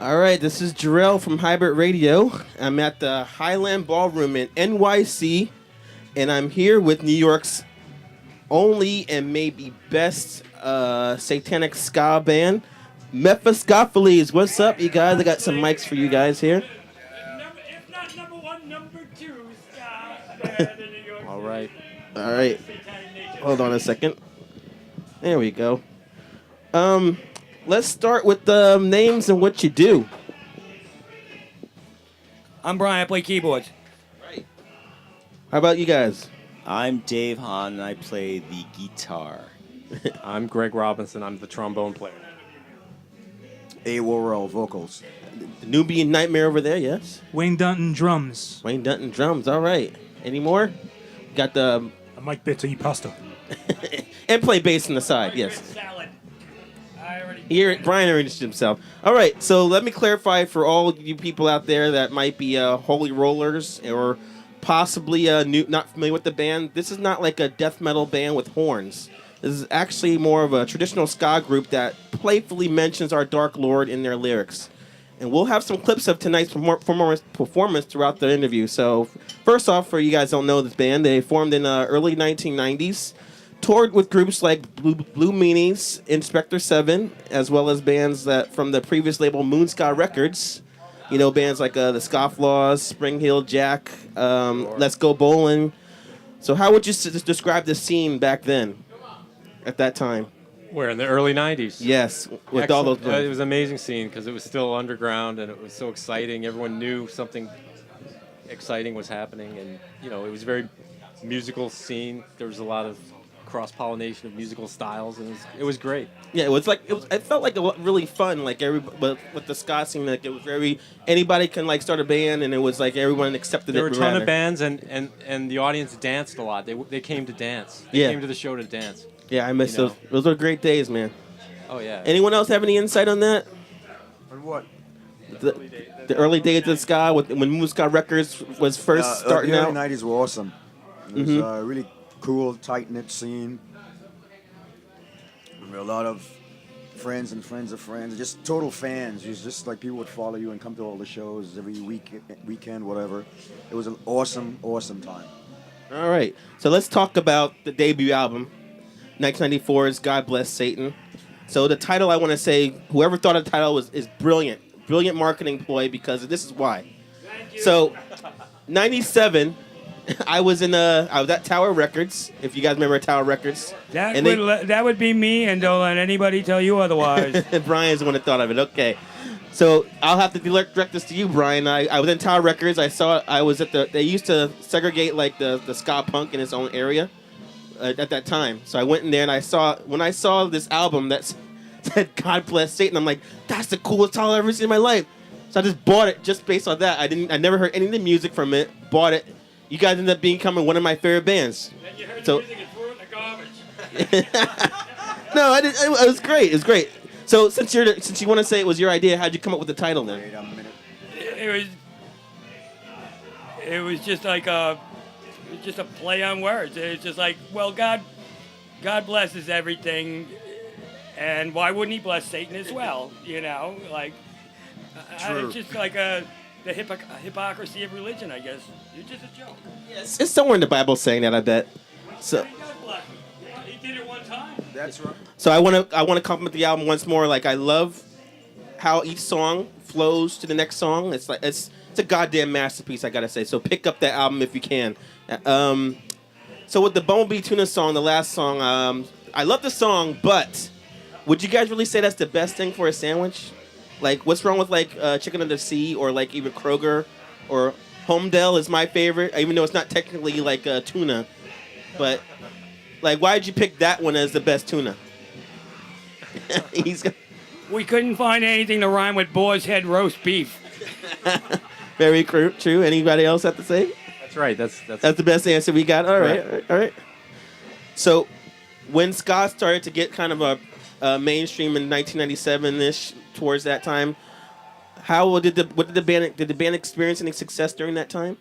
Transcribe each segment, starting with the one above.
All right, this is Jarrell from Hybrid Radio. I'm at the Highline Ballroom in NYC, and I'm here with New York's only and maybe best satanic ska band, Mephiskapheles. What's up, you guys? I got some mics for you guys here. If not number one, number two ska band in New York. All right. All right. Hold on a second. There we go. Let's start with the names and what you do. I'm Brian. I play keyboards. Right. How about you guys? I'm Dave Hahn, and I play the guitar. I'm Greg Robinson. I'm the trombone player. Worrell, vocals. The Nubian Nightmare over there, yes. Wayne Dunton, drums. Wayne Dunton drums. All right. Any more? Got the Mike Bitter, pasta. and play bass on the side. Yes. Salad. I already. Here, Brian arranged himself. All right, so let me clarify for all you people out there that might be holy rollers or possibly not familiar with the band. This is not like a death metal band with horns. This is actually more of a traditional ska group that playfully mentions our Dark Lord in their lyrics. And we'll have some clips of tonight's performance throughout the interview. So first off, for you guys who don't know this band, they formed in the early 1990s. Toured with groups like Blue Meanies, Inspector 7, as well as bands that from the previous label Moon Ska Records. You know, bands like the Scofflaws, Spring Heel Jack, Let's Go Bowling. So how would you describe the scene back then, at that time? We're in the early 90s. Yes, with all those. It was an amazing scene because it was still underground and it was so exciting. Everyone knew something exciting was happening, and it was a very musical scene. There was a lot of cross-pollination of musical styles, and it was great. Yeah, it felt like really fun. Like with the ska scene, like it was very anybody can start a band, and it was like everyone accepted it. There were a ton of bands, and the audience danced a lot. They came to dance. They came to the show to dance. Yeah, I miss those. Those were great days, man. Oh yeah. Anyone else have any insight on that? On what? The early days of ska, when Moon Ska Records was first starting the out. early 90s were awesome. It was a really cool, tight-knit scene. There were a lot of friends and friends of friends, just total fans. It was just like people would follow you and come to all the shows every weekend, whatever. It was an awesome, awesome time. All right, so let's talk about the debut album, 1994's God Bless Satan. So the title, I want to say, whoever thought of the title is brilliant. Brilliant marketing ploy, because this is why. So, 97, I was at Tower Records, if you guys remember Tower Records. That would be me, and don't let anybody tell you otherwise. Brian's the one that thought of it. Okay. So I'll have to direct this to you, Brian. I was in Tower Records. I was at they used to segregate like the ska punk in its own area at that time. So I went in there and when I saw this album that said God Bless Satan, I'm like, that's the coolest title I've ever seen in my life. So I just bought it just based on that. I never heard any of the music from it. Bought it. You guys ended up becoming one of my favorite bands. Then you heard the music and threw it in the garbage. No, I didn't. It was great. It was great. So since you want to say it was your idea, how'd you come up with the title then? Wait a minute. It was just like a play on words. It's just like, well, God blesses everything, and why wouldn't He bless Satan as well? True. It's just like the hypocrisy of religion, I guess. It's just a joke. Yes, it's somewhere in the Bible saying that, I bet. So God bless him. He did it one time. That's right. So I want to compliment the album once more. Like, I love how each song flows to the next song. It's like it's a goddamn masterpiece, I gotta say. So pick up that album if you can. So with the Bumblebee Tuna song, the last song, I love the song, but would you guys really say that's the best thing for a sandwich? Like, what's wrong with Chicken of the Sea or like even Kroger or Homedale is my favorite, even though it's not technically like tuna, but like, why did you pick that one as the best tuna? We couldn't find anything to rhyme with boar's head roast beef. Very true. Anybody else have to say? That's right. That's the best answer we got. All right. So, when ska started to get kind of a mainstream in 1997-ish, towards that time, did the band experience any success during that time?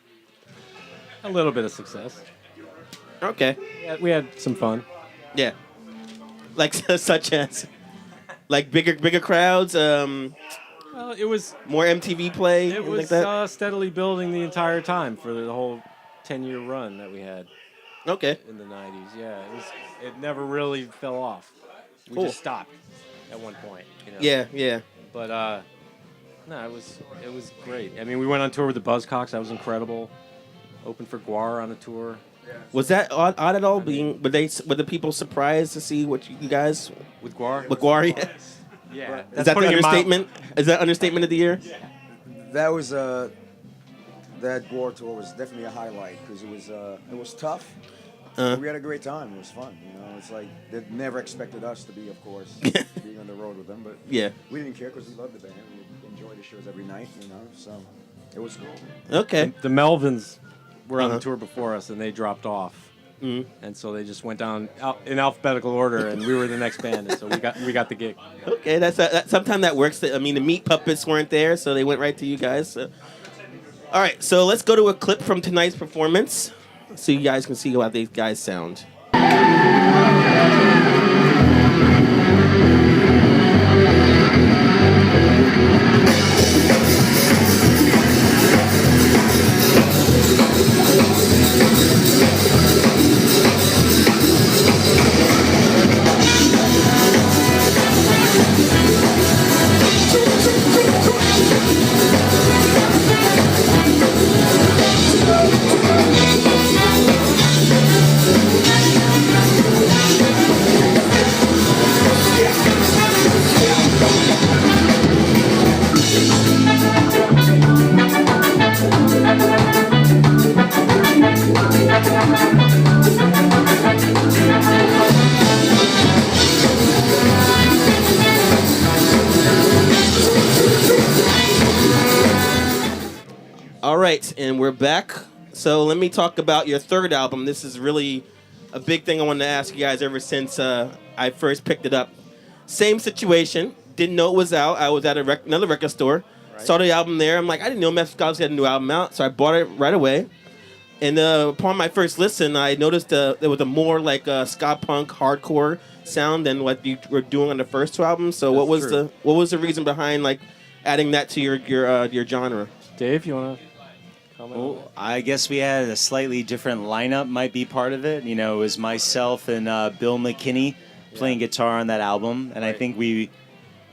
a little bit of success. Okay. Yeah, we had some fun. Yeah. Like such as like bigger crowds. Well, it was More MTV play? it anything was like that? steadily building the entire time for the whole 10-year run that we had Okay. in the 90s. Yeah, it never really fell off. We Cool. just stopped at one point, you know. Yeah, yeah. But no, it was great. I mean, we went on tour with the Buzzcocks. That was incredible. Opened for Guar on a tour. Was that odd at all? Were the people surprised to see what you guys With Guar? with Guari? Yeah. Yeah. Is that the understatement? Is that understatement of the year? That was that war tour was definitely a highlight because it was tough. We had a great time. It was fun. You know, it's like they never expected us to be, of course, being on the road with them. But Yeah. we didn't care because we loved the band. We enjoyed the shows every night. You know, so it was cool. Okay. The Melvins were on Uh-huh. the tour before us, and they dropped off. Mhm. And so they just went down in alphabetical order, and we were the next band, and so we got the gig. Okay, that sometimes that works. I mean, the Meat Puppets weren't there, so they went right to you guys. So. All right, so let's go to a clip from tonight's performance, so you guys can see how these guys sound. All right, and we're back. So let me talk about your third album. This is really a big thing I wanted to ask you guys ever since I first picked it up. Same situation. Didn't know it was out. I was at another record store. Saw the album there. I'm like, I didn't know Mephiskapheles had a new album out, so I bought it right away. And upon my first listen, I noticed there was a more like ska punk hardcore sound than what you were doing on the first two albums. So what was true. what was the reason behind like adding that to your genre? Dave, you want to comment? on Well, I guess we had a slightly different lineup, might be part of it. You know, it was myself and Bill McKinney playing guitar on that album. And I think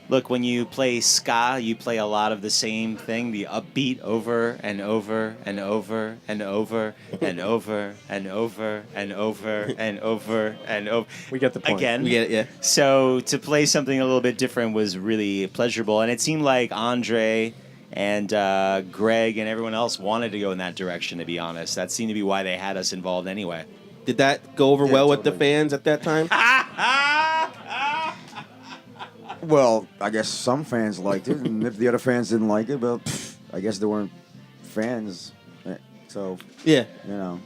look, when you play ska, you play a lot of the same thing, the upbeat over and over and over and over and over and over and over and over and over. We get the point. Again. We get it, yeah. So to play something a little bit different was really pleasurable. And it seemed like Andre and Greg and everyone else wanted to go in that direction, to be honest. That seemed to be why they had us involved anyway. Did that go over Yeah, well with the totally. fans at that time? Well, I guess some fans liked it, and if the other fans didn't like it, well, I guess they weren't fans. So, Yeah. you know.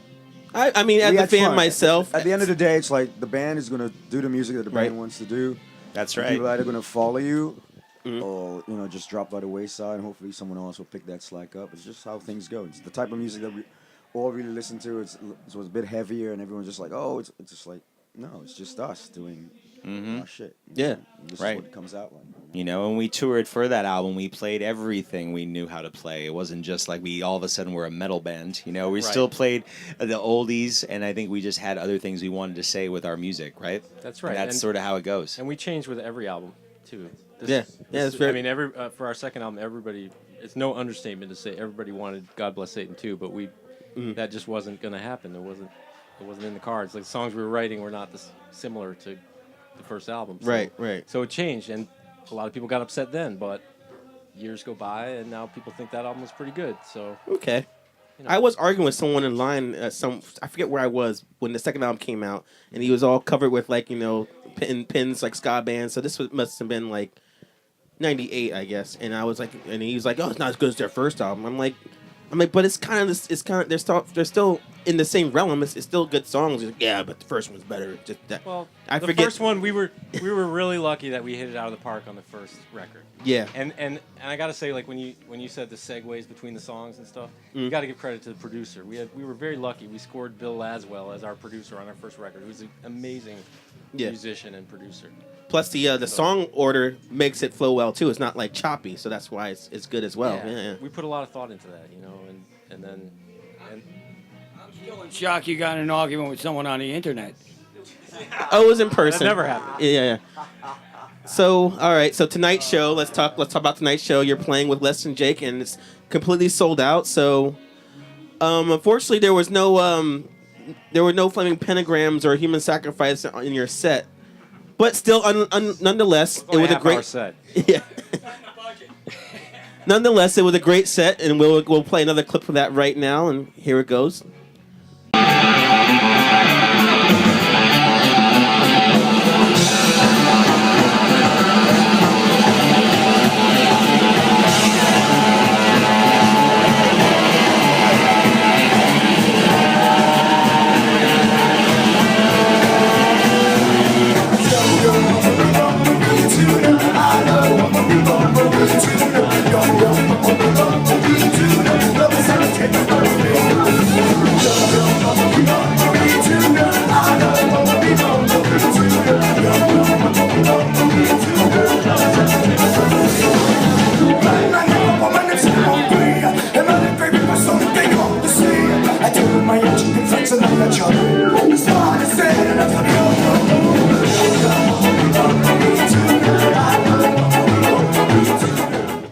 I mean, as We a had fan fun. myself, At the end of the day, it's like the band is going to do the music that the Right. band wants to do. That's And right. People are either going to follow you Mhm. or, just drop by the wayside, and hopefully someone else will pick that slack up. It's just how things go. It's the type of music that we all really listen to. So it's a bit heavier, and everyone's just like, oh, it's just like, no, it's just us doing our shit. Yeah. This Right. is what it comes out like. You know, when we toured for that album, we played everything we knew how to play. It wasn't just like we all of a sudden were a metal band. You know, we Right. still played the oldies, and I think we just had other things we wanted to say with our music, right? That's And right. that's And- sort of how it goes. And we changed with every album too. Yeah. Yeah, it's very- I mean, for our second album, everybody. It's no understatement to say everybody wanted "God Bless Satan" too, but that just wasn't going to happen. It wasn't in the cards. Like the songs we were writing were not similar to the first album. So, Right, right. So it changed, and a lot of people got upset then. But years go by, and now people think that album was pretty good. So Okay. you know. I was arguing with someone in line. I forget where I was when the second album came out, and he was all covered with like pins like ska bands. So must have been like '98, I guess. And I was like, and he was like, "Oh, it's not as good as their first album." I'm like, I'm like, but it's kind of this. It's kind of they're still in the same realm. It's still good songs. He's like, yeah, but the first one's better. Just that. Well, I the forget. first one we were really lucky that we hit it out of the park on the first record. Yeah. And I gotta say, like when you said the segues between the songs and stuff, Mm. you gotta give credit to the producer. We were very lucky. We scored Bill Laswell as our producer on our first record. He was an amazing musician and producer. Plus the song order makes it flow well too. It's not like choppy, so that's why it's good as well. Yeah. We put a lot of thought into that, and then. Still in shock you got in an argument with someone on the internet. Oh, it was in person. That never happened. Yeah. So, all right. So tonight's show. Let's talk about tonight's show. You're playing with Les and Jake, and it's completely sold out. So, unfortunately, there were no flaming pentagrams or human sacrifice in your set. But still, nonetheless, it was a great set. Yeah. Nonetheless, it was a great set, and we'll play another clip of that right now. And here it goes.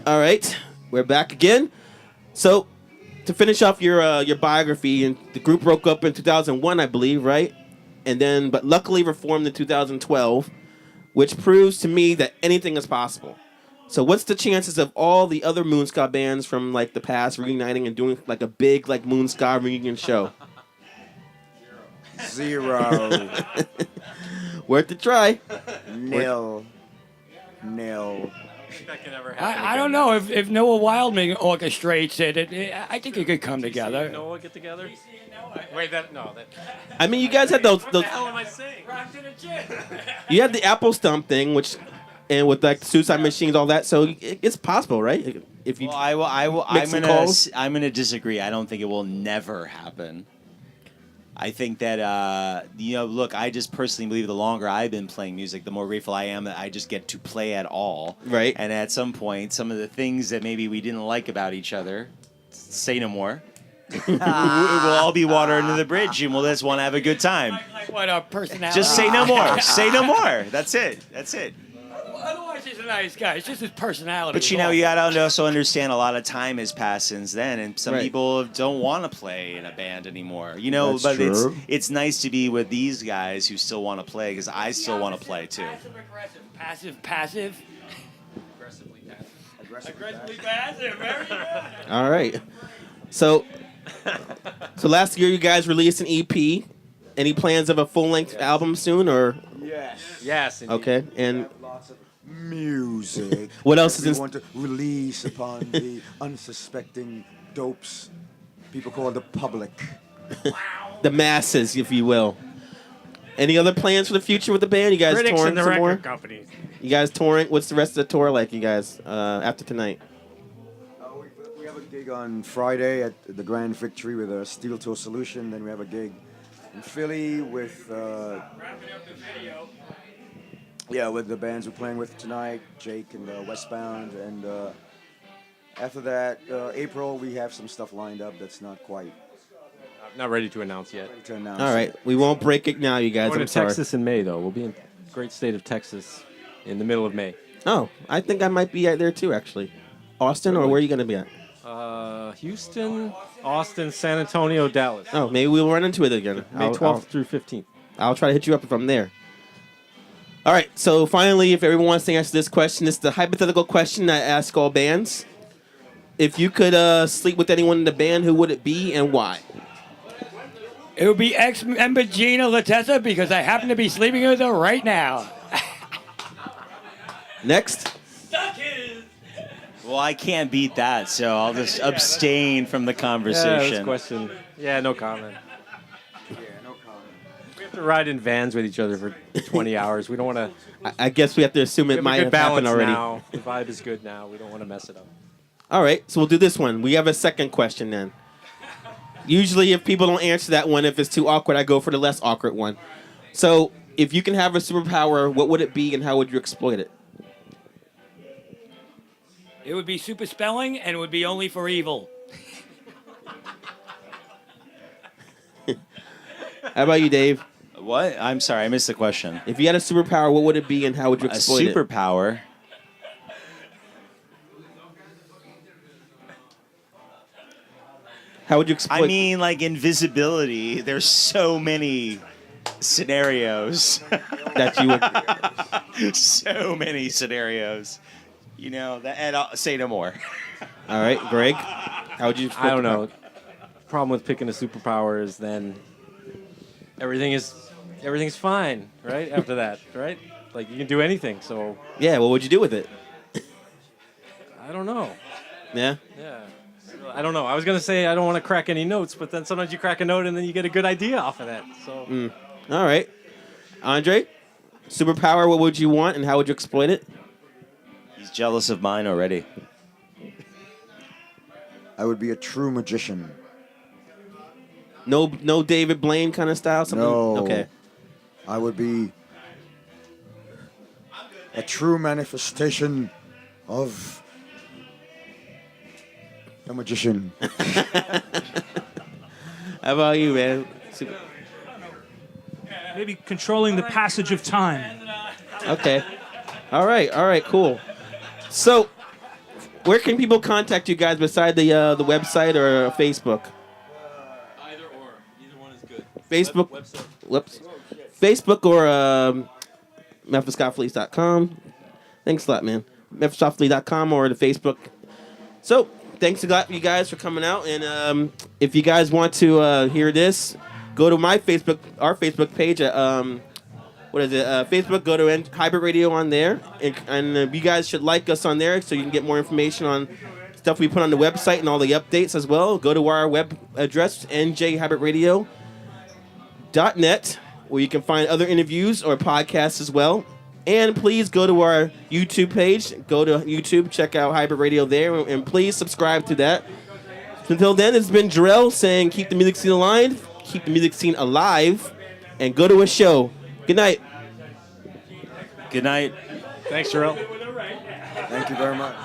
All right, we're back again. So, to finish off your biography, and the group broke up in 2001, I believe, right? And then, but luckily reformed in 2012, which proves to me that anything is possible. So, what's the chances of all the other Moonska bands from like the past reuniting and doing like a big like Moonska reunion show? 0. Worth a try. Nil. That can ever happen. I don't know if Noah Wildman orchestrates it. I think it could come together. Noah get together? I mean, you guys had those. What the hell am I saying? You had the Apple Stump thing, and with like the Suicide Machines, all that. So it's possible, right? If you, Well, make some calls. I'm gonna disagree. I don't think it will never happen. I think that look, I just personally believe the longer I've been playing music, the more grateful I am that I just get to play at all. Right. And at some point, some of the things that maybe we didn't like about each other, say no more. We'll all be water under the bridge, and we'll just want to have a good time. Like what our personality. Just say no more. Say no more. That's it. Otherwise, he's a nice guy. It's just his personality. But you gotta also understand a lot of time has passed since then, and some Right. people don't want to play in a band anymore. That's But true. it's nice to be with these guys who still want to play, because I still want to play too. Passive. Aggressively passive. Very good. all right. So last year you guys released an EP. Any plans of a full length album soon, or Yes. Indeed. okay? And Lots of music. What else is we in- want to release upon the unsuspecting dopes people call the public. the masses, if you will. Any other plans for the future with the band? You guys Critics touring and the some record more? companies. You guys touring? What's the rest of the tour like, you guys, after tonight? We have a gig on Friday at the Grand Victory with a Steel Toe Solution. Then we have a gig in Philly with with the bands we're playing with tonight, Jake and Westbound. And after that, April, we have some stuff lined up that's not quite Not ready to announce yet. ready to announce. All right, we won't break it now, you guys. Going I'm to sorry. Texas in May, though. We'll be in great state of Texas in the middle of May. Oh, I think I might be out there too, actually. Austin, or where are you going to be at? Houston, Austin, San Antonio, Dallas. Oh, maybe we'll run into it again. May 12th through 15th. I'll try to hit you up if I'm there. All right, so finally, if everyone wants to answer this question, it's the hypothetical question I ask all bands. If you could sleep with anyone in the band, who would it be and why? It would be ex-member Gina Latessa because I happen to be sleeping with her right now. Next. Well, I can't beat that, so I'll just abstain from the Yeah, conversation. this question. Yeah, no comment. Yeah, no comment. We have to ride in vans with each other for 20 hours. We don't want to. I guess we have to assume We it have might a have good happened balance already. now. The vibe is good now. We don't want to mess it up. All right, so we'll do this one. We have a second question then. Usually, if people don't answer that one, if it's too awkward, I go for the less awkward one. So, if you can have a superpower, what would it be and how would you exploit it? It would be super spelling, and it would be only for evil. How about you, Dave? What? I'm sorry, I missed the question. If you had a superpower, what would it be and how would you A exploit it? superpower. How would you exploit I mean, like invisibility. There's so many scenarios. that you would? So many scenarios. You know, that, and I'll say no more. All right, Greg, how would you exploit I don't the know. power? Problem with picking a superpower is then everything's fine, right? After that, right? Like you can do anything. So Yeah, what would you do with it? I don't know. Yeah? Yeah. I don't know. I was gonna say I don't want to crack any notes, but then sometimes you crack a note and then you get a good idea off of that. So All right. Andre, superpower, what would you want and how would you exploit it? He's jealous of mine already. I would be a true magician. No David Blaine kind of style? Something? No. Okay. I would be a true manifestation of a magician. How about you, man? Super- Maybe controlling the passage of time. Okay. All right, cool. So, where can people contact you guys beside the website or Facebook? either or, either one is good. Facebook, whoops, Facebook or Mephiskapheles.com. Thanks a lot, man. Mephiskapheles.com or the Facebook. So, thanks a lot, you guys, for coming out. And if you guys want to hear this, go to our Facebook page at Facebook. Go to Hybrid Radio on there, and you guys should like us on there so you can get more information on stuff we put on the website and all the updates as well. Go to our web address, njhybridradio.net, where you can find other interviews or podcasts as well. And please go to our YouTube page. Go to YouTube, check out Hybrid Radio there, and please subscribe to that. Until then, it's been Jarrell saying keep the music scene alive, and go to a show. Good night. Good night. Thanks, Jarrell. Thank you very much.